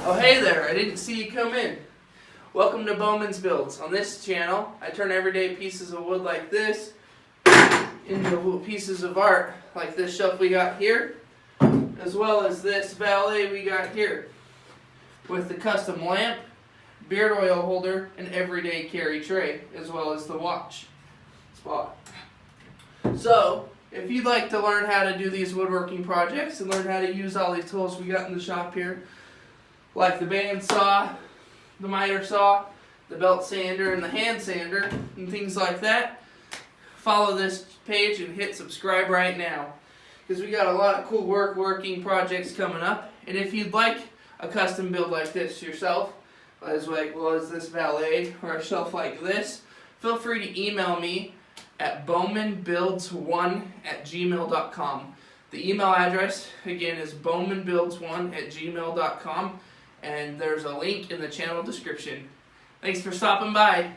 Oh hey there, I didn't see you come in. Welcome to Bowman's Builds. On this channel, I turn everyday pieces of wood like this into pieces of art, like this shelf we got here, as well as this valet we got here, with the custom lamp, beard oil holder, and everyday carry tray, as well as the watch spot. So, if you'd like to learn how to do these woodworking projects and learn how to use all these tools we got in the shop here, like the band saw, the miter saw, the belt sander, and the hand sander, and things like that, follow this page and hit subscribe right now, because we got a lot of cool working projects coming up. And if you'd like a custom build like this yourself, as well as this valet or a shelf like this, feel free to email me at bowmanbuilds1@gmail.com. The email address again is bowmanbuilds1@gmail.com. And there's a link in the channel description. Thanks for stopping by.